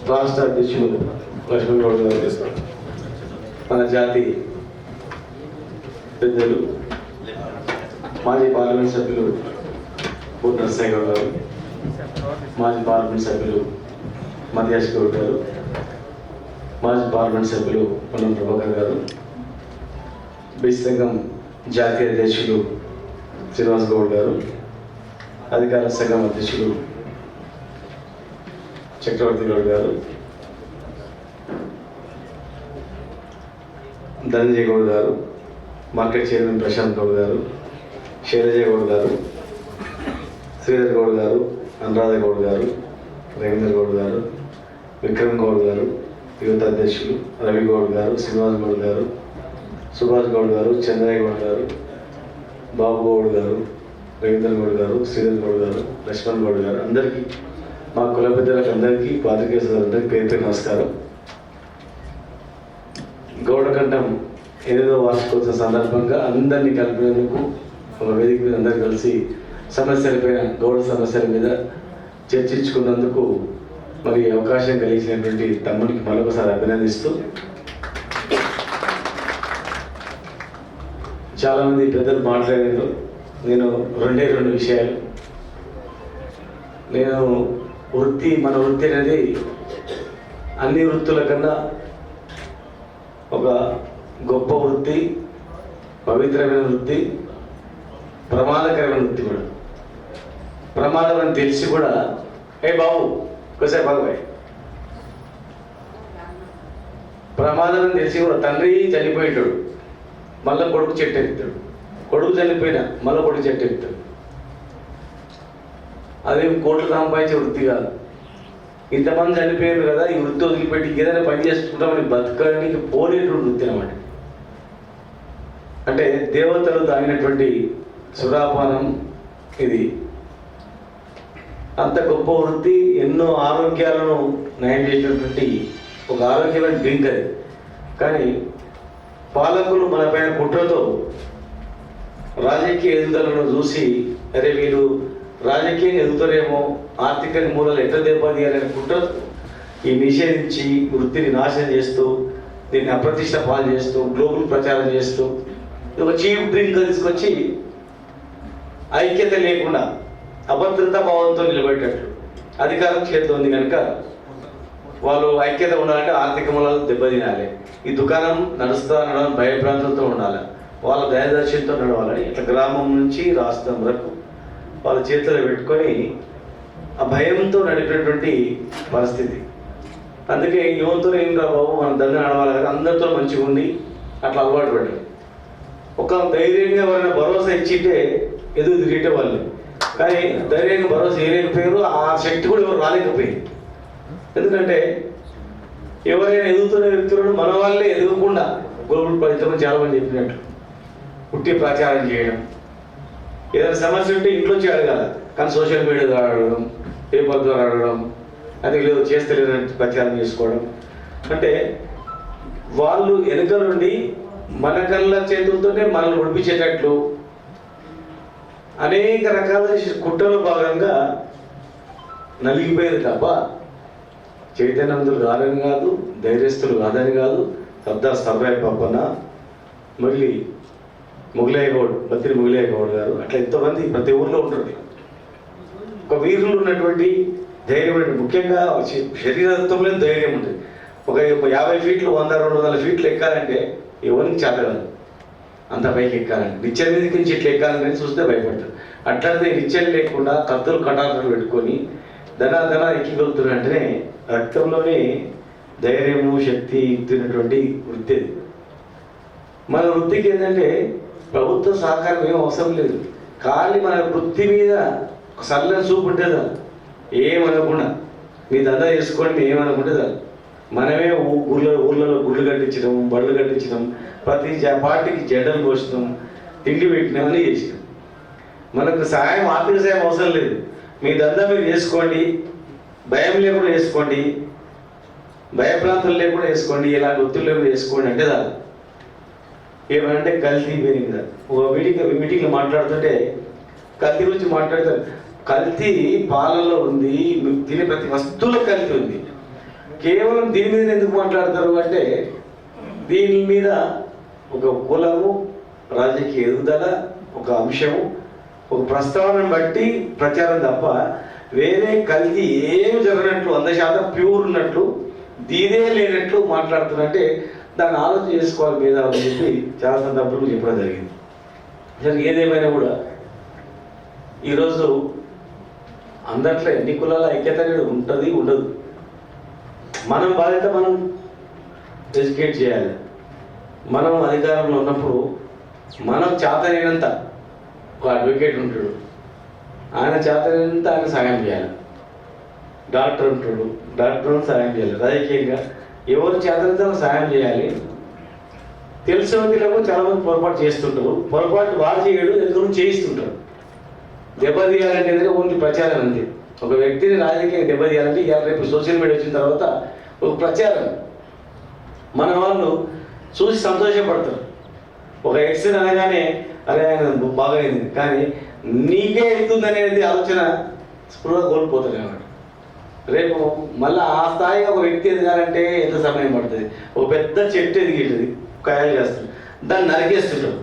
రాష్ట్ర అధ్యక్షులు లక్ష్మణ్ గౌడ్ గారు, మన జాతి పెద్దలు మాజీ పార్లమెంట్ సభ్యులు పూర్ణ నరసింహ గౌడ్ గారు, మాజీ పార్లమెంట్ సభ్యులు మధ్యాష్ గౌడ్ గారు, మాజీ పార్లమెంట్ సభ్యులు పొన్నం ప్రభాకర్ గారు, బీసీ సంఘం జాతీయ అధ్యక్షులు శ్రీనివాస్ గౌడ్ గారు, అధికార సంఘం అధ్యక్షులు చక్రవర్తి గౌడ్ గారు, ధనంజయ్ గౌడ్ గారు, మార్కెట్ చైర్మన్ ప్రశాంత్ గౌడ్ గారు, శైలజ గౌడ్ గారు, శ్రీధర్ గౌడ్ గారు, అనురాధ గౌడ్ గారు, రవీంద్ర గౌడ్ గారు, విక్రమ్ గౌడ్ గారు, యువత అధ్యక్షులు రవి గౌడ్ గారు, శ్రీనివాస్ గౌడ్ గారు, సుభాష్ గౌడ్ గారు, చంద్రయ్య గౌడ్ గారు, బాబు గౌడ్ గారు, రవీంద్ర గౌడ్ గారు, శ్రీధర్ గౌడ్ గారు, లక్ష్మణ్ గౌడ్ గారు, అందరికీ మా కుల పెద్దలకు అందరికీ పాత్రికేయ సోదరులందరికీ పేరు పేరు నమస్కారం. గౌడకంఠం ఏదేదో వార్షికోత్సవ సందర్భంగా అందరినీ కలిపినందుకు ఒక వేదిక మీద అందరు కలిసి సమస్యలపైన గౌడ సమస్యల మీద చర్చించుకున్నందుకు మరి అవకాశం కలిగించినటువంటి తమ్మునికి మరొకసారి అభినందిస్తూ, చాలామంది పెద్దలు మాట్లాడారు. నేను రెండు విషయాలు. నేను మన వృత్తి అనేది అన్ని వృత్తుల కన్నా ఒక గొప్ప వృత్తి, పవిత్రమైన వృత్తి, ప్రమాదకరమైన వృత్తి కూడా. ప్రమాదం అని తెలిసి కూడా ఏ బాబు కొసేపు బాబాయ్ ప్రమాదం అని తెలిసి కూడా తండ్రి చనిపోయేటాడు, మళ్ళీ కొడుకు చెట్టు ఎక్కుతాడు, కొడుకు చనిపోయినా మళ్ళీ కొడుకు చెట్టు ఎక్కుతాడు. అదేం కోట్లు సంపాదించే వృత్తి కాదు. ఇంతమంది చనిపోయారు కదా, ఈ వృత్తి వదిలిపెట్టి ఏదైనా పని చేసుకుంటామని బతకడానికి పోలేటువంటి వృత్తి అన్నమాట. అంటే దేవతలు తాగినటువంటి సురాపానం ఇది. అంత గొప్ప వృత్తి, ఎన్నో ఆరోగ్యాలను నయం చేసినటువంటి ఒక ఆరోగ్యమైన డ్రింక్ అది. కానీ పాలకులు మన పైన కుట్రతో రాజకీయ ఎదుగుదలను చూసి, అరే వీళ్ళు రాజకీయంగా ఎదుగుతారేమో, ఆర్థిక మూలాలు ఎట్లా దెబ్బతీయాలనే కుట్రతో ఈ నిషేధించి వృత్తిని నాశనం చేస్తూ, దీన్ని అప్రతిష్ట పాలు చేస్తూ, గ్లోబల్ ప్రచారం చేస్తూ, ఒక చీప్ డ్రింక్ తీసుకొచ్చి ఐక్యత లేకుండా అభద్రతా భావంతో నిలబెట్టేట్లు అధికారం చేరుతోంది కనుక వాళ్ళు ఐక్యత ఉండాలంటే ఆర్థిక మూలాలు దెబ్బతినాలి. ఈ దుకాణం నడవడం భయభ్రాంతులతో ఉండాలి, వాళ్ళ దయదర్శనంతో నడవాలని ఇట్లా గ్రామం నుంచి రాష్ట్రం వరకు వాళ్ళ చేతులు పెట్టుకొని ఆ భయంతో నడిపినటువంటి పరిస్థితి. అందుకే యువతలో ఏం రా బాబు మనం దండ నడవాలి కదా, అందరితో మంచిగా ఉండి అట్లా అలవాటు పడ్డారు. ఒక ధైర్యంగా ఎవరైనా భరోసా ఇచ్చింటే ఎదురు తిరిగే వాళ్ళు, కానీ ధైర్యంగా భరోసా చేయలేకపోయారు. ఆ శక్తి కూడా ఎవరు రాలేకపోయింది. ఎందుకంటే ఎవరైనా ఎదుగుతున్న వ్యక్తులను మన వాళ్ళే ఎదగకుండా గ్లోబల్ ప్రజలు చాలా మంది చెప్పినట్టు పుట్టి ప్రచారం చేయడం, ఏదైనా సమస్య ఉంటే ఇంట్లోంచి అడగాల, కానీ సోషల్ మీడియా ద్వారా అడగడం, పేపర్ ద్వారా అడగడం, అది లేదు చేస్తే లేదని ప్రచారం చేసుకోవడం. అంటే వాళ్ళు వెనుక నుండి మన కళ్ళ చేతులతోనే మనల్ని ఉడిపించేటట్లు అనేక రకాల కుట్రలో భాగంగా నలిగిపోయేది తప్ప చైతన్యవంతులు కాదని కాదు, ధైర్యస్తులు కాదని కాదు. సర్దార్ సర్వాయి పాపన్న, మళ్ళీ మొగలయ్య గౌడ్, బత్తిరి మొగలయ్య గౌడ్ గారు, అట్లా ఎంతోమంది ప్రతి ఊర్లో ఉంటారు. ఒక వీరులు ఉన్నటువంటి ధైర్యం, ముఖ్యంగా శరీరత్వంలో ధైర్యం ఉంటుంది. ఒక 50 ఫీట్లు 100-200 ఫీట్లు ఎక్కాలంటే ఎవరికి చేత కాదు, అంత పైకి ఎక్కాలంటే. నిచ్చెన మీదకి నుంచి ఇట్లా ఎక్కాలని చూస్తే భయపడతారు. అట్లాంటిది నిచ్చెన లేకుండా కత్తులు కటారులు పెట్టుకొని ధన ఎక్కిగలుగుతున్నట్టునే రక్తంలోనే ధైర్యము శక్తి ఇస్తున్నటువంటి వృత్తి. మన వృత్తికి ఏంటంటే ప్రభుత్వ సహకారం ఏం అవసరం లేదు, కానీ మన వృత్తి మీద సల్లని చూపు ఉంటుందా, ఏమనకుండా మీ దందా చేసుకోండి, మేము ఏమనుకుంటుందా. మనమే ఊర్లలో గుళ్ళు కట్టించడం, బళ్ళు కట్టించడం, ప్రతి పార్టీకి జెండలు పోసడం, తిండి పెట్టినామని చేసినాం. మనకు సాయం, ఆర్థిక సాయం అవసరం లేదు. మీ దందా మీరు చేసుకోండి, భయం లేకుండా చేసుకోండి, భయప్రాంతులు లేకుండా వేసుకోండి, ఇలాంటి ఒత్తులు లేకుండా వేసుకోండి అంటే దాని ఏమంటే కల్తీ పెరిగింది. ఒక మీటింగ్లో మాట్లాడుతుంటే కల్తీ గురించి మాట్లాడతారు. కల్తీ పాలల్లో ఉంది, తినే ప్రతి వస్తువులో కల్తీ ఉంది. కేవలం దీని మీద ఎందుకు మాట్లాడతారు అంటే దీని మీద ఒక కులము, రాజకీయ ఎదుగుదల, ఒక అంశము, ఒక ప్రస్తావనను బట్టి ప్రచారం తప్ప వేరే కల్తీ ఏమి జరిగినట్లు 100% ప్యూర్ ఉన్నట్లు దీనే లేనట్లు మాట్లాడుతున్నట్టే దాన్ని ఆలోచన చేసుకోవాలి మీద అని చెప్పి చాలా సందర్భాలు చెప్పడం జరిగింది. సరే, ఏదేమైనా కూడా ఈరోజు అందట్లో ఎన్ని కులాల ఐక్యత అనేది ఉంటుంది ఉండదు. మనం బాధ్యత మనం ఎడ్యుకేట్ చేయాలి. మనం అధికారంలో ఉన్నప్పుడు మనం చేతనైనంత ఒక అడ్వకేట్ ఉంటాడు, ఆయన చేతనైనంత ఆయన సహాయం చేయాలి. డాక్టర్ ఉంటాడు, డాక్టర్ సహాయం చేయాలి. రాజకీయంగా ఎవరు చేతనైతే సహాయం చేయాలి. తెలిసిన తెలియకుండా చాలా మంది పొరపాటు చేస్తుంటారు. పొరపాటు వాడు చేయడు, ఎందుకు చేయిస్తుంటారు. దెబ్బతీయాలంటే ఓన్లీ ప్రచారం అంతే. ఒక వ్యక్తిని రాజకీయంగా దెబ్బతీయాలంటే ఇవాళ రేపు సోషల్ మీడియా వచ్చిన తర్వాత ఒక ప్రచారం మన వాళ్ళు చూసి సంతోషపడతారు. ఒక ఎక్సిడెంట్ అనగానే అరే ఆయన బాగైంది, కానీ నీకే అవుతుందనేది ఆలోచన స్పృహ కోల్పోతుంది అన్నమాట. రేపు మళ్ళీ ఆ స్థాయి ఒక వ్యక్తి ఎదగాలంటే ఎంత సమయం పడుతుంది? ఒక పెద్ద చెట్టు ఎదిగిస్తుంది, కాయలు కాస్తుంది, దాన్ని నరికేస్తుంటారు.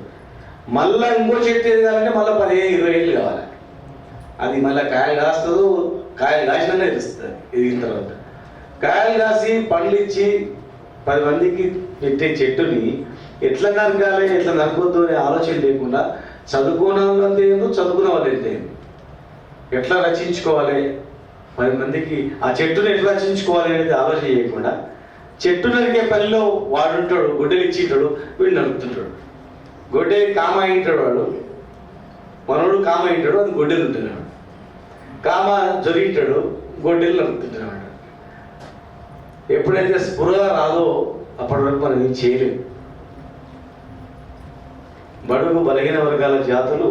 మళ్ళీ ఇంకో చెట్టు ఎదగాలంటే మళ్ళీ 15-20 ఏళ్ళు కావాలి. అది మళ్ళీ కాయలు కాస్తుందో కాయలు కాసినా తెలుస్తుంది. ఎదిగిన తర్వాత కాయలు కాసి పండ్లు ఇచ్చి 10 మందికి పెట్టే చెట్టుని ఎట్లా నరకాలి, ఎట్లా నరకొద్దు అనే ఆలోచన లేకుండా చదువుకున్న వాళ్ళు అంతే ఏందో, చదువుకున్న వాళ్ళు ఎంత ఏంది, ఎట్లా రచించుకోవాలి 10 మందికి ఆ చెట్టును ఎట్లా రచించుకోవాలి అనేది ఆలోచన చేయకుండా చెట్టు నరికే పనిలో వాడుంటాడు, గొడ్డలు ఇచ్చింటాడు, వీడు నరుకుతుంటాడు. గొడ్డే కామ అయింటాడు, వాడు మనోడు కామ అయింటాడు, అది గొడ్డలు ఉంటున్నాడు. కామ జరిగింటాడు, గొడ్డలు నరుకుతుంటాడు. ఎప్పుడైతే స్పృహ రాదో అప్పటి వరకు మనం ఏం చేయలేము. బడుగు బలహీన వర్గాల జాతులు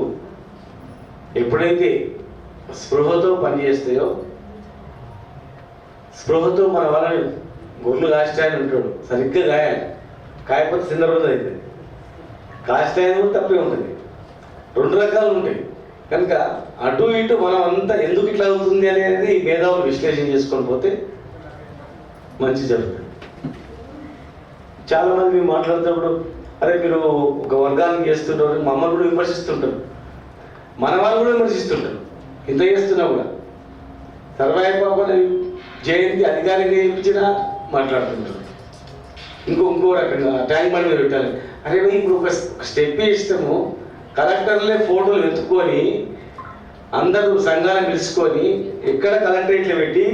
ఎప్పుడైతే స్పృహతో పనిచేస్తాయో, స్పృహతో మన వాళ్ళని గొర్రెలు కాష్టాయని ఉంటాడు, సరిగ్గా గాయాలి, కాయపోతే చిన్న రోజు అవుతుంది. కాష్టాయని కూడా తప్పే ఉంటుంది. 2 రకాలు ఉంటాయి. కనుక అటు ఇటు మనం అంతా ఎందుకు ఇట్లా అవుతుంది అనేది మేధావులు విశ్లేషణ చేసుకొని పోతే మంచి జరుగుతుంది. చాలామంది మేము మాట్లాడుతున్నప్పుడు అరే మీరు ఒక వర్గానికి చేస్తుంటారు, మమ్మల్ని కూడా విమర్శిస్తుంటారు, మన వాళ్ళు కూడా విమర్శిస్తుంటారు. ఇంత చేస్తున్నా కూడా సర్వాయిపాప జయంతి అధికారిగా ఇప్పించినా మాట్లాడుతుంటారు. ఇంకో రకంగా ట్యాంక్ బండ్ మీద పెట్టాలి. అరే ఇప్పుడు ఒక స్టెప్ ఇస్తాము, కలెక్టర్లే ఫోటోలు వెతుక్కొని అందరూ సంఘాలను పిలుచుకొని ఎక్కడ కలెక్టరేట్లో పెట్టి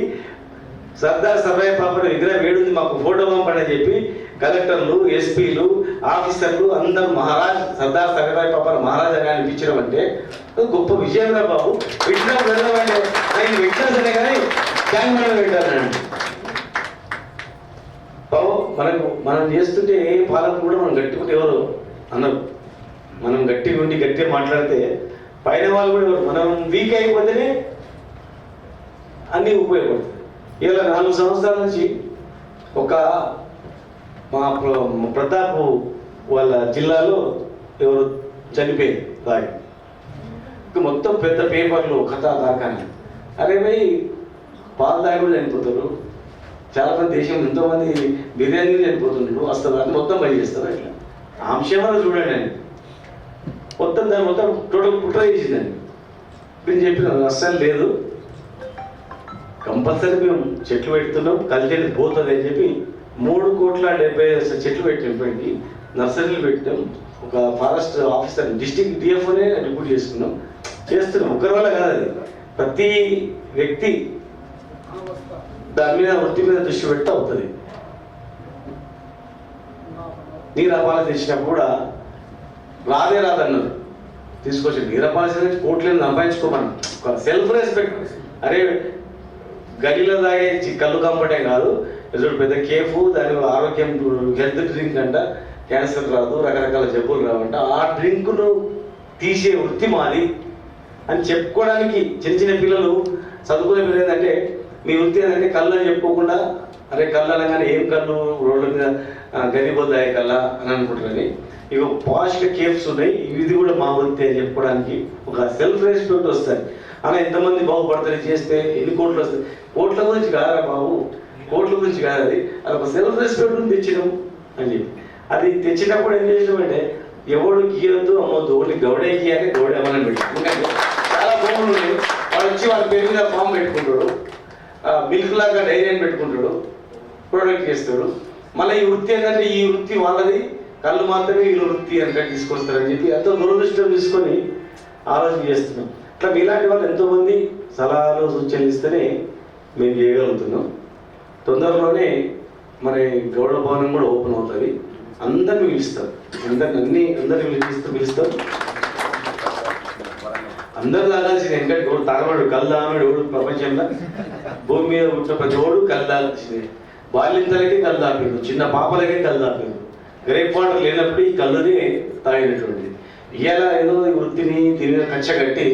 సర్దార్ సర్వాయి పాపన విగ్రహం వేడుంది మాకు ఫోటో పంపని చెప్పి కలెక్టర్లు, ఎస్పీలు, ఆఫీసర్లు అందరూ మహారాజ్ సర్దార్ సర్వాయి పాపన మహారాజ్ అని అనిపించడం అంటే గొప్ప విజయం రా బాబు. విగ్రహం వెళ్ళమంటే ఆయన విగ్రహం సరే కానీ ట్యాంక్ బండ్ పెట్టాలండి బాబు. మనం చేస్తుంటే ఏ పాలన కూడా మనం గట్టిగా ఎవరు అన్నారు. మనం గట్టిగా ఉండి గట్టిగా మాట్లాడితే పైన వాళ్ళు కూడా ఎవరు, మనం వీక్ అయిపోతేనే అన్నీ ఉపయోగపడుతుంది. ఇలా 4 సంవత్సరాల నుంచి ఒక మా ప్రతాప్ వాళ్ళ జిల్లాలో ఎవరు చనిపోయింది తాగి, మొత్తం పెద్ద పేపర్లు కథా దాకానే. అరే భయ్ పాలు తాగి కూడా చనిపోతారు, చాలా మంది దేశంలో ఎంతోమంది బిర్యానీ చనిపోతుంటారు, వస్తారు అది మొత్తం బయట చేస్తారు. ఇట్లా అంశంలో చూడండి అని మొత్తం దాన్ని మొత్తం టోటల్ కుట్ర చేసిందండి. నేను చెప్పిన అస్సలు లేదు, కంపల్సరీ మేము చెట్లు పెడుతున్నాం, కల్తీ పోతుంది అని చెప్పి 3,70,00,000 చెట్లు పెట్టినప్పటికీ నర్సరీలు పెట్టాం. ఒక ఫారెస్ట్ ఆఫీసర్ డిస్ట్రిక్ట్ డిఎఫ్ఓనే రిపోర్ట్ చేసుకున్నాం. చేస్తున్నాం, ఒకరి వల్ల కాదు, అది ప్రతి వ్యక్తి దాని మీద వృత్తి మీద దృష్టి పెడితే అవుతుంది. నీరు అపాలసీ తెచ్చినప్పుడు కూడా రాదన్నారు, తీసుకొచ్చి నీరు అపాలసీ కోట్లను సంపాదించుకోమని సెల్ఫ్ రెస్పెక్ట్. అరే గడిలో తాగే కళ్ళు కంపటే కాదు, ఎదురు పెద్ద కేఫ్, దాని ఆరోగ్యం హెల్త్ డ్రింక్ అంట, క్యాన్సర్ రాదు, రకరకాల జబ్బులు రావంట, ఆ డ్రింకును తీసే వృత్తి మాది అని చెప్పుకోవడానికి చిన్న పిల్లలు చదువుకునే పిల్లలు ఏంటంటే మీ వృత్తి ఏంటంటే కళ్ళు అని చెప్పుకోకుండా అరే కళ్ళు అనగానే ఏం కళ్ళు రోడ్ల మీద గరిబొద్దాయి కళ్ళ అని అనుకుంటారని ఇక పాష్గా కేఫ్స్ ఉన్నాయి, ఇది కూడా మా వృత్తి అని చెప్పుకోవడానికి ఒక సెల్ఫ్ రెస్పెక్ట్ వస్తుంది. అలా ఎంతమంది బాగుపడతారు చేస్తే ఎన్ని కోట్లు వస్తాయి. కోట్ల గురించి కాదా బాబు, కోట్ల గురించి కాదు, అది ఒక సెల్ఫ్ రెస్పెక్ట్ తెచ్చినాం అని చెప్పి. అది తెచ్చినప్పుడు ఏం చేసినామంటే ఎవడు గీయొద్దు అమ్మొద్దు, ఓన్లీ గౌడే గీయాలి, గౌడే అమ్మని పెట్టాం. ఎందుకంటే చాలా భూములు ఉన్నాయి, వాడు వచ్చి వాళ్ళ పేరు మీద ఫామ్ పెట్టుకుంటాడు, మిల్క్ లాగా డైరీ అని పెట్టుకుంటాడు, ప్రోడక్ట్ చేస్తాడు. మళ్ళీ ఈ వృత్తి ఏంటంటే ఈ వృత్తి వాళ్ళది, కళ్ళు మాత్రమే వీళ్ళు వృత్తి అంటే తీసుకొస్తారని చెప్పి ఎంతో దురదృష్టం తీసుకొని ఆలోచన చేస్తున్నాం. అట్లా మీలాంటి వాళ్ళు ఎంతోమంది సలహాలు సూచనలు ఇస్తేనే మేము చేయగలుగుతున్నాం. తొందరలోనే మరి గౌడ భవనం కూడా ఓపెన్ అవుతుంది, అందరిని పిలుస్తారు, అందరిని పిలుస్తాం. అందరు తాగాల్సింది, ఎందుకంటే ఎవడు తాగవాడు కళ్ళు తాగవాడు ఎవడు ప్రపంచంలో భూమి మీద పుట్టిన ప్రతి ఓడు కళ్ళు తాగాల్సిందే. బాల్యంతలకే కళ్ళు తాపారు, చిన్న పాపలకే కళ్ళు తాపారు. గ్రేప్ వాటర్ లేనప్పుడు ఈ కళ్ళుని తాగినటువంటిది. ఇవాళ ఏదో ఈ వృత్తిని దీని కచ్చ కట్టి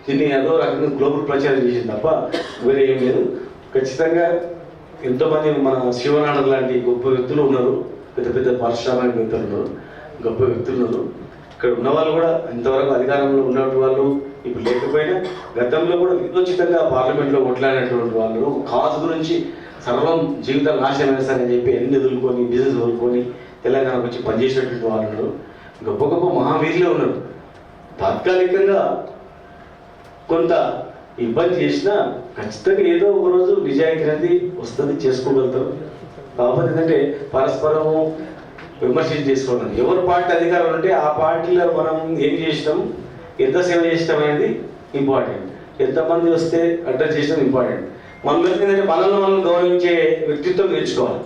దీన్ని ఏదో రకంగా గ్లోబల్ ప్రచారం చేసింది తప్ప వేరే ఏం లేదు. ఖచ్చితంగా ఎంతోమంది మన శివనాథ్ లాంటి గొప్ప వ్యక్తులు ఉన్నారు, పెద్ద పెద్ద పారిశ్రామికవేత్తలు ఉన్నారు, గొప్ప వ్యక్తులు ఉన్నారు. ఇక్కడ ఉన్న వాళ్ళు కూడా ఇంతవరకు అధికారంలో ఉన్నటువంటి వాళ్ళు ఇప్పుడు లేకపోయినా గతంలో కూడా విరోచితంగా పార్లమెంట్లో కొట్లాడినటువంటి వాళ్ళు కాజు గురించి సర్వం జీవితం నాశనం వేస్తారని చెప్పి ఎన్ని వదులుకొని బిజినెస్ వదులుకొని తెలంగాణకు వచ్చి పనిచేసినటువంటి వాళ్ళు ఉన్నారు. గొప్ప గొప్ప మహావీరులే ఉన్నారు. తాత్కాలికంగా కొంత ఇబ్బంది చేసినా ఖచ్చితంగా ఏదో ఒక రోజు నిజాయితీ అనేది వస్తుంది, చేసుకోగలుగుతారు. కాకపోతే ఏంటంటే పరస్పరము విమర్శించి చేసుకోవడం. ఎవరు పార్టీ అధికారం ఉంటే ఆ పార్టీలో మనం ఏం చేసినాం, ఎంత సేవ చేసినాం అనేది ఇంపార్టెంట్, ఎంతమంది వస్తే అడ్రస్ చేసినాం ఇంపార్టెంట్. మనలో ఏంటంటే మనల్ని గౌరవించే వ్యక్తిత్వం నేర్చుకోవాలి.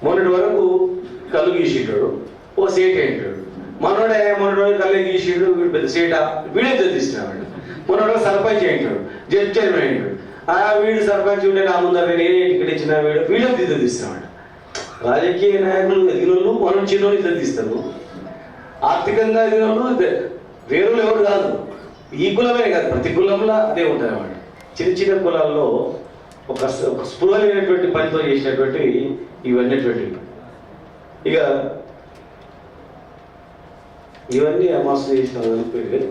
మొన్నటి వరకు కళ్ళు గీసింటాడు, ఓ సేట్ ఏంటాడు, మొన్నటి కళ్ళు గీసిండు, వీడు పెద్ద సేట, వీడే చదివిస్తున్నాడు. మొన్నటి సర్పంచ్ ఏంటాడు, జడ్జి చైర్మన్ ఏంటాడు, వీడు సర్పంచ్ ఉండే నా ముందర నేనే టికెట్ ఇచ్చిన వీడే తీస్తున్నాడు. రాజకీయ నాయకులు ఎదిగిన వాళ్ళు మనం చిన్నోళ్ళు ఇద్దరు తీస్తారు, ఆర్థికంగా ఎదిగిన వాళ్ళు వేరులు ఎవరు కాదు, ఈ కులమే కాదు ప్రతి కులంలో అదే ఉంటుంది అన్నమాట. చిన్న చిన్న కులాల్లో ఒక స్పృహ లేనటువంటి పనితో చేసినటువంటి ఇవన్నటువంటివి. ఇక ఇవన్నీ అమాసం చేసిన వదిలిపోయి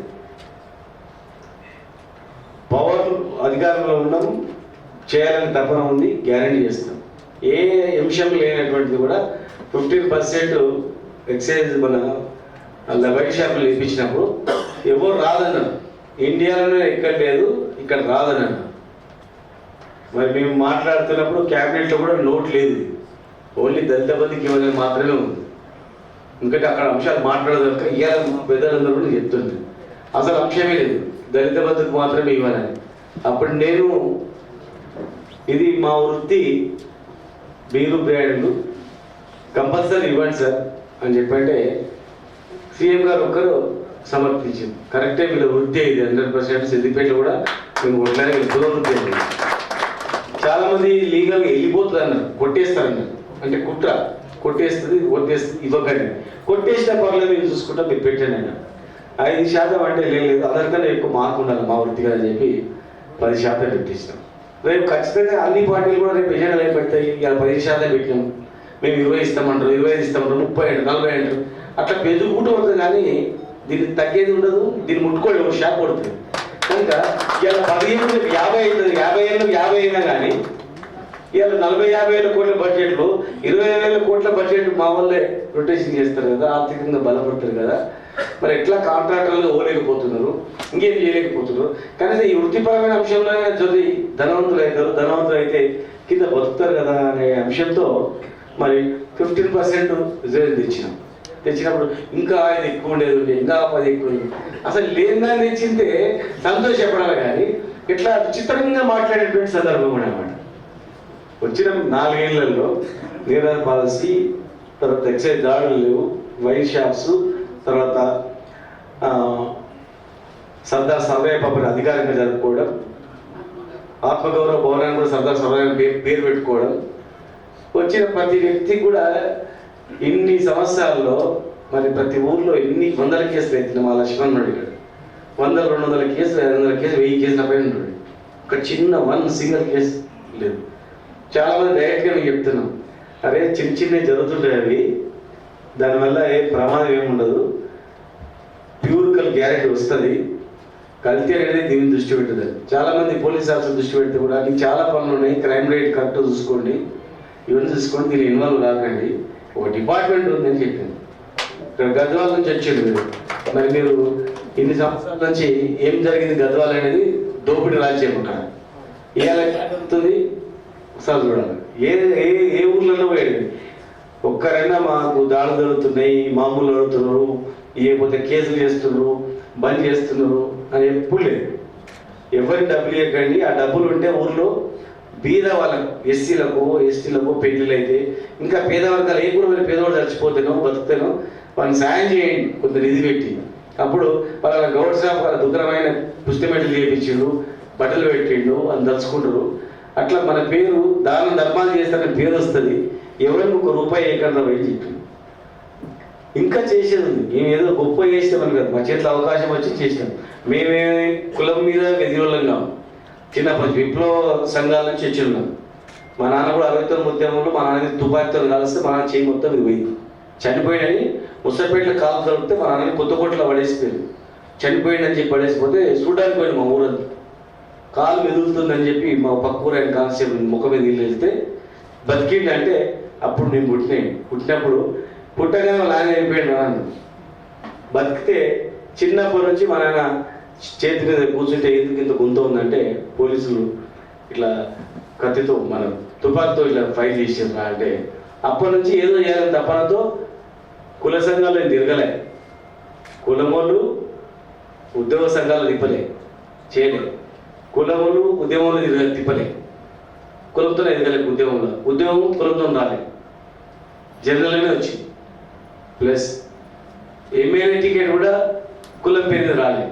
పవర్ అధికారంలో ఉన్నాం, చేయాలని తపన ఉంది, గ్యారంటీ చేస్తాం. ఏ అంశం లేనటువంటిది కూడా 15% ఎక్సైజ్ మన వైట్ షాపులు ఇప్పించినప్పుడు ఎవరు రాదన్నారు, ఇండియాలోనే ఎక్కడ లేదు ఇక్కడ రాదన్నారు. మరి మేము మాట్లాడుతున్నప్పుడు క్యాబినెట్లో కూడా నోట్ లేదు, ఓన్లీ దళిత బంధుకి ఇవ్వాలని మాత్రమే ఉంది. ఎందుకంటే అక్కడ అంశాలు మాట్లాడదాక ఇవాళ మా పెద్దలందరూ కూడా చెప్తుంది అసలు అంశమే లేదు, దళిత బంధుకు మాత్రమే ఇవ్వాలని. అప్పుడు నేను ఇది మా వృత్తి, మీరు బ్రాండ్లు కంపల్సరీ ఇవ్వండి సార్ అని చెప్పంటే సీఎం గారు ఒక్కరు సమర్పించింది. కరెక్టే, వీళ్ళ వృత్తి ఇది 100%. సిద్దిపేటలో కూడా మేము కొట్లాడే వృత్తి అయింది. చాలామంది లీగల్గా వెళ్ళిపోతుంది అన్నారు, కొట్టేస్తారన్నారు. అంటే కుట్ర, కొట్టేస్తుంది కొట్టేస్తుంది ఇవ్వకండి, కొట్టేసిన పర్లేదు మీరు చూసుకుంటా మీరు పెట్టండి అన్నారు. 5% అంటే లేదు, అందరికన్నా ఎక్కువ మార్కు ఉండాలి మా వృత్తిగా అని చెప్పి 10% పెట్టిస్తాం. రేపు ఖచ్చితంగా అన్ని పార్టీలు కూడా రేపు ఎజెండాలు ఏం పెడతాయి, ఇలా 10% పెట్టినాం, మేము 20 ఇస్తామంటారు, 25 ఇస్తామంటారు, 30 అంటారు, 40 అంటారు, అట్లా పెరుగుకుంటూ ఉంటుంది. కానీ దీనికి తగ్గేది ఉండదు, దీన్ని ముట్టుకోండి ఒక షాప్ పడుతుంది. కనుక ఇలా 15 50 అవుతుంది, 50 ఏళ్ళకి 50 అయినా కానీ ఇలా 40-50 కోట్ల బడ్జెట్లు 20,000 కోట్ల బడ్జెట్ మా వాళ్ళే రొటేషన్ చేస్తారు కదా, ఆర్థికంగా బలపడతారు కదా. మరి ఎట్లా కాంట్రాక్టర్లు ఓలేకపోతున్నారు, ఇంకేం చేయలేకపోతున్నారు. కనీసం ఈ వృత్తిపరమైన అంశంలోనే చదివి ధనవంతులు అవుతారు, ధనవంతులు అయితే కింద బతుకుతారు కదా అనే అంశంతో మరి 15% రిజర్వేషన్ తెచ్చినప్పుడు ఇంకా 5 ఎక్కువ ఉండేది ఉండే, ఇంకా 10 ఎక్కువ ఉండేది. అసలు లేదని తెచ్చింటే సంతోషపడాలి, కానీ ఇట్లా విచిత్రంగా మాట్లాడేటువంటి సందర్భం కూడా అన్నమాట. వచ్చిన 4 ఏళ్లలో నీరజ్ పాలసీ, తర్వాత ఎక్సైజ్ దాడులు లేవు, వైన్ షాప్స్, తర్వాత సర్దార్ సర్వయ్య పాపని అధికారంగా జరుపుకోవడం, ఆత్మగౌరవ భవనాన్ని కూడా సర్దార్ సర్వయ్య పేరు పెట్టుకోవడం. వచ్చిన ప్రతి వ్యక్తి కూడా ఇన్ని సంవత్సరాల్లో మరి ప్రతి ఊర్లో ఎన్ని వందల కేసులు అవుతుంది. మా లక్ష్మణ్ రెడ్డి గారు 100-200 కేసులు, 500 కేసులు, 1000 కేసుల పైన ఉంటుంది. ఒక చిన్న సింగిల్ కేసు లేదు. చాలామంది డైరెక్ట్గా మేము చెప్తున్నాం, అరే చిన్నవి జరుగుతుంటాయి, అవి దానివల్ల ఏ ప్రమాదం ఏమి ఉండదు, ప్యూర్ కల్ గ్యారెంటీ వస్తుంది, కల్తీ అనేది దీన్ని దృష్టి పెట్టదు. చాలామంది పోలీస్ ఆఫీసర్ దృష్టి పెడితే కూడా నీకు చాలా పనులు ఉన్నాయి, క్రైమ్ రేట్ కరెక్ట్ చూసుకోండి, ఇవన్నీ చూసుకోండి, దీన్ని ఇన్వాల్వ్ కాకండి, ఒక డిపార్ట్మెంట్ ఉందని చెప్పింది. ఇక్కడ గద్వాల నుంచి వచ్చింది మీరు, మరి మీరు ఇన్ని సంవత్సరాల నుంచి ఏం జరిగింది గద్వాల అనేది దోపిడీ రాజ్యం ఉంటారు. ఇవాళ జరుగుతుంది ఒకసారి చూడాలి. ఏ ఏ ఏ ఊర్లలో పోయేది ఒక్కరైనా మాకు దాడులు జరుగుతున్నాయి, మామూలు అడుగుతున్నారు, లేకపోతే కేసులు చేస్తున్నారు, బంద్ చేస్తున్నారు అని ఎప్పుడు లేదు. ఎవరికి డబ్బులు ఇవ్వకండి, ఆ డబ్బులు ఉంటే ఊర్లో బీద వాళ్ళకు, ఎస్సీలకు ఎస్టీలకు పెళ్లిళ్ళు అయితే, ఇంకా పేద వర్గాలు ఏ కూడా పేదవాడు చచ్చిపోతేనో బతుకుతేనో వాళ్ళని సాయం చేయండి కొంత నిధి పెట్టి. అప్పుడు వాళ్ళ గౌడ్ షాప్ వాళ్ళ దుఃఖమైన పుస్తమెట్లు చేయించిండు, బట్టలు పెట్టిండు అని తలుచుకుంటారు. అట్లా మన పేరు దానం ధర్మాలు చేస్తారని పేరు వస్తుంది. ఎవరైనా ₹1 ఏకన్నా పోయి చెప్పింది. ఇంకా చేసేది ఉంది. మేము ఏదో గొప్ప చేస్తామని కదా, మా చేతిలో అవకాశం వచ్చి చేసినాం. మేమే కులం మీద గదిరోళ్ళంగా చిన్నప్పటి విప్లవ సంఘాల నుంచి వచ్చి ఉన్నాం. మా నాన్న కూడా 69 ఉద్యమంలో మా నాన్న తుపాకీతో కలిస్తే మా నాన్న చేయి మొత్తం ఇది పోయింది. చనిపోయినని ముసలిపేటలో కాలు తొలిపితే మా నాన్నని కొత్తకోటలో పడేసిపోయింది. చనిపోయిందని చెప్పి పడేసిపోతే చూడడానికి పోయింది. మా ఊరంతా కాలు మెదులుతుందని చెప్పి మా పక్క ఊరు ఆయన కాన్స్టేబుల్ ముఖం మీద నీళ్ళు వెళ్తే బతికిండి అంటే అప్పుడు నేను పుట్టినప్పుడు పుట్టగానే లాగా అయిపోయాడు మా నాన్న. బతికితే చిన్నప్పటి నుంచి మా నాన్న చేతి మీద కూర్చుంటే ఎందుకు ఇంత గుంత ఉందంటే పోలీసులు ఇట్లా కత్తితో మన తుపాకీతో ఇట్లా ఫైట్ చేసారు అంటే అప్పటి నుంచి ఏదో చేయాలని తపనతో కుల సంఘాలు నేను తిరగలే, కులమోళ్ళు ఉద్యోగ సంఘాలు తిప్పలే చేయలే, కులములు ఉద్యమంలో తిప్పలే, కులంతో ఎదగలే, ఉద్యమం కులంతో రాలే, జనరల్గానే వచ్చింది. ప్లస్ ఎమ్మెల్యే టికెట్ కూడా కులం పేరు మీద రాలే,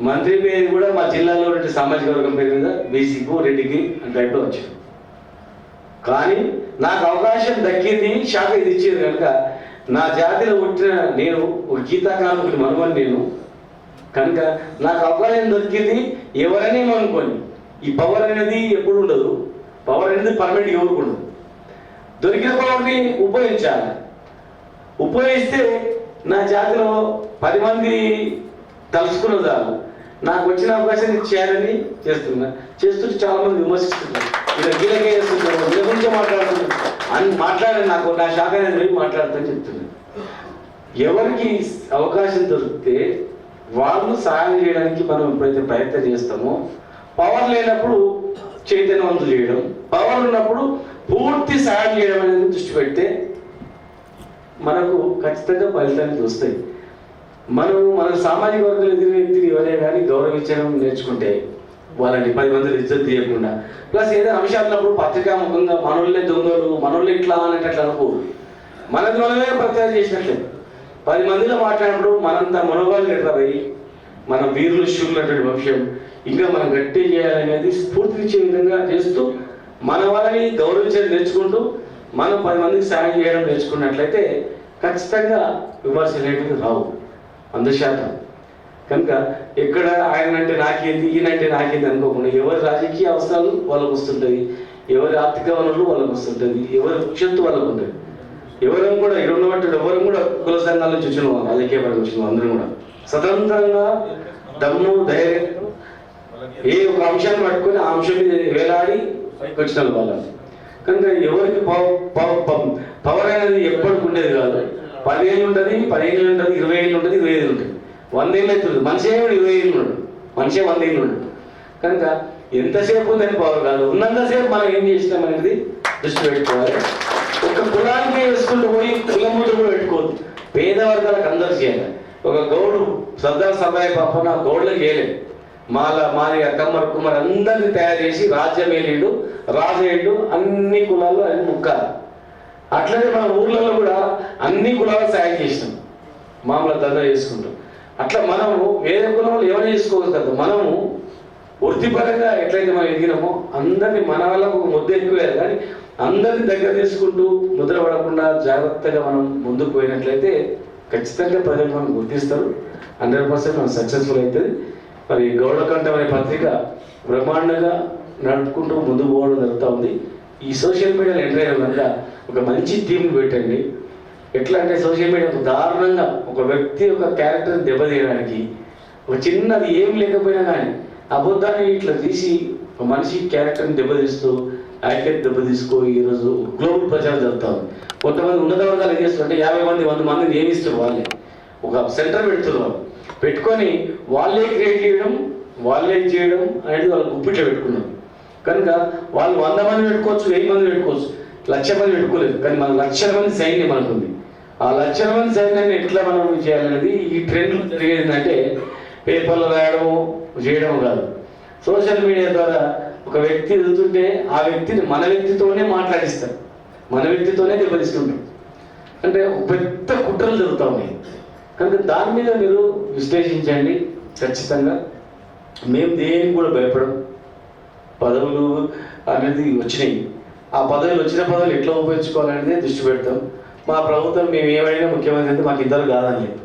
మంత్రి పేరు కూడా మా జిల్లాలో ఉండే సామాజిక వర్గం పేరు మీద బీసీకు రెడ్డికి టైప్లో వచ్చింది. కానీ నాకు అవకాశం దక్కింది, శాఖ ఇది ఇచ్చేది కనుక నా జాతిలో పుట్టిన నేను ఒక గీతాకారుడికి మనవని నేను కనుక నాకు అవకాశం దొరికింది. ఎవరైనా ఏమనుకోండి, ఈ పవర్ అనేది ఎప్పుడు ఉండదు, పవర్ అనేది పర్మనెంట్ ఎవరికి ఉండదు. దొరికిన పవర్ని ఉపయోగించాలి. ఉపయోగిస్తే నా జాతిలో 10 మంది తలుచుకున్న చాలు. నాకు వచ్చిన అవకాశాన్ని చేయాలని చేస్తుంటే చాలా మంది విమర్శిస్తున్నారు, ఇలా గీలకే చేస్తున్నారు, వీళ్ళ గురించే మాట్లాడుతున్నారు అని మాట్లాడాలి. నాకు నా శాఖ అనేది మాట్లాడుతుందని చెప్తున్నాను. ఎవరికి అవకాశం దొరికితే వాళ్ళు సాయం చేయడానికి మనం ఎప్పుడైతే ప్రయత్నం చేస్తామో, పవర్ లేనప్పుడు చైతన్యవంతులు చేయడం, పవర్ ఉన్నప్పుడు పూర్తి సాయం చేయడం అనేది దృష్టి పెడితే మనకు ఖచ్చితంగా ఫలితాన్ని వస్తాయి. మన సామాజిక వర్గాలు ఎదిరిన వ్యక్తిని ఎవరైనా కానీ గౌరవించడం నేర్చుకుంటే వాళ్ళని 10 మందిని ఇజ్జత్ తీయకుండా, ప్లస్ ఏదైనా అంశాలు ఉన్నప్పుడు పత్రికాముఖంగా మనోళ్ళే దొంగలు, మనోళ్ళు ఇట్లా అనేటట్లు అనుకోరు. మనది మనమే ప్రత్యాశ చేసినట్లే 10 మందిలో మాట్లాడినప్పుడు మనంతా మనోభావాలు ఎట్లయి మన వీరులు శూరులటువంటి విషయం ఇంకా మనం గట్టి చేయాలనేది స్ఫూర్తినిచ్చే విధంగా చేస్తూ మన వాళ్ళని గౌరవించడం నేర్చుకుంటూ మనం 10 మందికి సాయం చేయడం నేర్చుకున్నట్లయితే ఖచ్చితంగా విమర్శలు అనేవి రావు 100%. కనుక ఎక్కడ ఆయన అంటే నాకేంది, ఈయనంటే నాకేంది అనుకోకుండా ఎవరి రాజకీయ అవసరాలు వాళ్ళకు వస్తుంటుంది, ఎవరి ఆర్థిక వనరులు వాళ్ళకు వస్తుంటుంది, ఎవరి భవిష్యత్తు వాళ్ళకు ఉంటుంది. ఎవరం కూడా ఇక్కడ ఉన్నట్టు ఎవరు కూడా కుల సంఘాల నుంచి వచ్చిన వాళ్ళు, రాజకీయ పరంగా వచ్చిన అందరూ కూడా స్వతంత్రంగా దమ్ము ధైర్యం ఏ ఒక అంశాన్ని పట్టుకొని ఆ అంశం మీద వేలాడి వచ్చిన వాళ్ళని. కనుక ఎవరికి పవర్ అనేది ఎప్పటికి ఉండేది కాదు. 10 ఏళ్ళు ఉంటుంది, 15 ఏళ్ళు ఉంటుంది, 20 ఏళ్ళు ఉంటుంది, 25 ఏళ్ళు ఉంటుంది, 100 ఏళ్ళు అవుతుంది. మనిషి 20 ఏళ్ళు ఉండడు, మనిషి 100 ఏళ్ళు ఉండడు. కనుక ఎంతసేపు ఉందని పవర్ కాదు, ఉన్నంతసేపు మనం ఏం చేసినాం అనేది దృష్టి పెట్టుకోవాలి. ఒక కులానికి వేసుకుంటూ పోయి కులముద్ర కూడా పెట్టుకోవద్దు. పేద వర్గాలకు అందరూ చేయాలి. ఒక గౌడు సర్దార్ సభాయ్ పాపన గౌడ్లకు చేయలేదు, మాది కమ్మర్ కుమ్మర్ అందరినీ తయారు చేసి రాజ్యం ఏలిండు, రాజు ఏళ్ళు, అన్ని కులాలు అన్ని ముక్కాలి. అట్లనే మన ఊర్లలో కూడా అన్ని కులాలు సాయం చేసినాం, మామూలు దందా చేసుకుంటాం. అట్లా మనము వేరే కులంలో ఏమైనా చేసుకోవచ్చు కదా. మనము వృత్తిపరంగా ఎట్లయితే మనం ఎదిగినామో అందరినీ మన వాళ్ళకు ముద్ద ఎక్కువేయాలి, కానీ అందరినీ దగ్గర తీసుకుంటూ ముద్ర పడకుండా జాగ్రత్తగా మనం ముందుకు పోయినట్లయితే ఖచ్చితంగా ప్రజలు మనం గుర్తిస్తారు. 100% మనం సక్సెస్ఫుల్ అవుతుంది. మరి గౌడకంఠం అనే పత్రిక బ్రహ్మాండంగా నడుపుకుంటూ ముందుకు పోవడం జరుగుతూ ఉంది. ఈ సోషల్ మీడియాలో ఎంటర్ అయిన కనుక ఒక మంచి థీమ్ని పెట్టండి. ఎట్లా అంటే సోషల్ మీడియా దారుణంగా ఒక వ్యక్తి యొక్క క్యారెక్టర్ దెబ్బతీయడానికి ఒక చిన్నది ఏం లేకపోయినా కానీ అబద్ధాన్ని ఇట్లా తీసి ఒక మనిషి క్యారెక్టర్ని దెబ్బతీస్తూ ఐక్యత దెబ్బతీసుకో ఈరోజు గ్లోబల్ ప్రచారం జరుగుతాం. కొంతమంది ఉన్నత వర్గాలు ఏం చేస్తారంటే 50 మంది 100 మందిని నియమిస్తారు. వాళ్ళే ఒక సెంటర్ పెడుతున్నారు, పెట్టుకొని వాళ్ళే క్రియేట్ చేయడం వాళ్ళే చేయడం అనేది వాళ్ళు గుప్పిట్లో పెట్టుకున్నారు. కనుక వాళ్ళు 100 మంది పెట్టుకోవచ్చు, 1000 మంది పెట్టుకోవచ్చు, 1,00,000 మంది పెట్టుకోలేదు. కానీ మన 1,00,000 మంది సైన్యం మనకుంది. ఆ 1,00,000 మంది సైన్యాన్ని ఎట్లా మనం చేయాలనేది ఈ ట్రెండ్లో జరిగేది ఏంటంటే పేపర్లో రాయడం చేయడం కాదు, సోషల్ మీడియా ద్వారా ఒక వ్యక్తి ఎదుగుతుంటే ఆ వ్యక్తిని మన వ్యక్తితోనే మాట్లాడిస్తారు, మన వ్యక్తితోనే దెబ్బతీస్తుంటాం. అంటే పెద్ద కుట్రలు జరుగుతూ ఉన్నాయి. కనుక దాని మీద మీరు విశ్లేషించండి. ఖచ్చితంగా మేము దేనికి కూడా భయపడం. పదవులు అనేది వచ్చినాయి, ఆ పదవులు వచ్చిన పదవులు ఎట్లా ఉపయోగించుకోవాలనేది దృష్టి పెడతాం. మా ప్రభుత్వం మేము ఏమైనా ముఖ్యమంత్రి అయితే మాకు ఇద్దరు కాదని లేదు,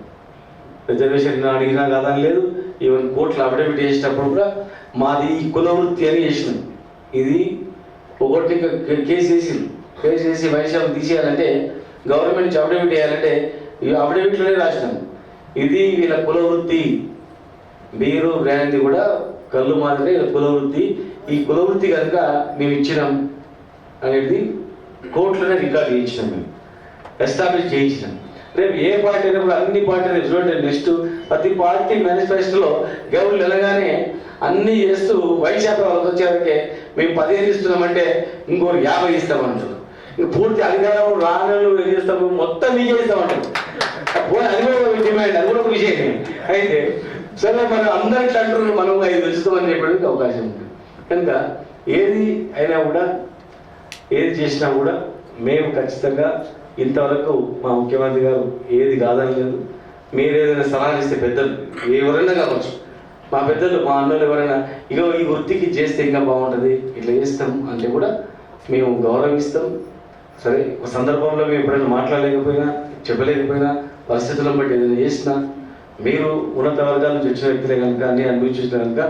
రిజర్వేషన్ అడిగినా కాదని లేదు. ఈవెన్ కోర్టులో అఫిడవిట్ చేసినప్పుడు కూడా మాది కుల వృత్తి అని చేసినాం. ఇది ఒకటి కేసు వేసి వైశాఖం తీసేయాలంటే గవర్నమెంట్ నుంచి అఫిడవిట్ చేయాలంటే ఈ అఫిడవిట్లోనే రాసినాం ఇది వీళ్ళ కుల వృత్తి, బీరు బ్రాండ్ కూడా కళ్ళు మాదిరి కుల వృత్తి, ఈ కుల వృత్తి కనుక మేము ఇచ్చినాం అనేది కోర్టులోనే రికార్డు చేయించినాం, మేము ఎస్టాబ్లిష్ చేయించినాం. రేపు ఏ పార్టీ అయినప్పుడు అన్ని పార్టీలు చూడండి, నెక్స్ట్ ప్రతి పార్టీ మేనిఫెస్టోలో గవర్నమెంట్ వెళ్ళగానే అన్నీ చేస్తూ వైశాఖ వాళ్ళకి వచ్చేసరికి మేము 15 ఇస్తున్నామంటే ఇంకోటి 50 ఇస్తామంటారు. ఇంక పూర్తి అధికారం రానలు ఏం చేస్తాము, మొత్తం మీకే ఇస్తామంటారు. అది కూడా డిమాండ్, అది కూడా ఒక విషయం. అయితే సరే మనం అందరికీ అంటారు మనం 5 ఇస్తామని చెప్పడానికి అవకాశం ఉంది. కనుక ఏది అయినా కూడా ఏది చేసినా కూడా మేము ఖచ్చితంగా ఇంతవరకు మా ముఖ్యమంత్రి గారు ఏది కాదని లేదు. మీరు ఏదైనా సలహా ఇస్తే పెద్దలు ఎవరైనా కావచ్చు, మా పెద్దలు మా అన్నలు ఎవరైనా ఇగో ఈ వృత్తికి చేస్తే ఇంకా బాగుంటుంది ఇట్లా చేస్తాం అంటే కూడా మేము గౌరవిస్తాం. సరే ఒక సందర్భంలో మేము ఎప్పుడైనా మాట్లాడలేకపోయినా చెప్పలేకపోయినా పరిస్థితులను బట్టి ఏదైనా చేసినా మీరు ఉన్నత వర్గాల నుంచి వచ్చిన వ్యక్తులే కనుక అన్ని అనుభవించిన కనుక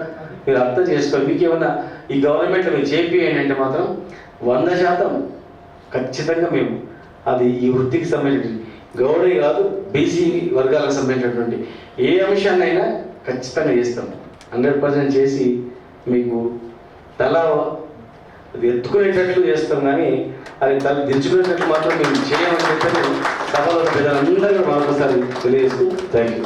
మీరు అర్థం చేసుకోవాలి. మీకు ఏమన్నా ఈ గవర్నమెంట్లో మీరు చేపియండి అంటే మాత్రం 100% ఖచ్చితంగా మేము అది ఈ వృత్తికి సంబంధించిన గౌడే కాదు బీసీ వర్గాలకు సంబంధించినటువంటి ఏ అంశాన్నైనా ఖచ్చితంగా చేస్తాం. 100% చేసి మీకు తల ఎత్తుకునేటట్లు చేస్తాం, కానీ అది తల దించుకునేటట్లు మాత్రం మేము చేయమని చెప్పి సభలో ప్రజలందరికీ మరొకసారి తెలియజేస్తూ థ్యాంక్ యూ.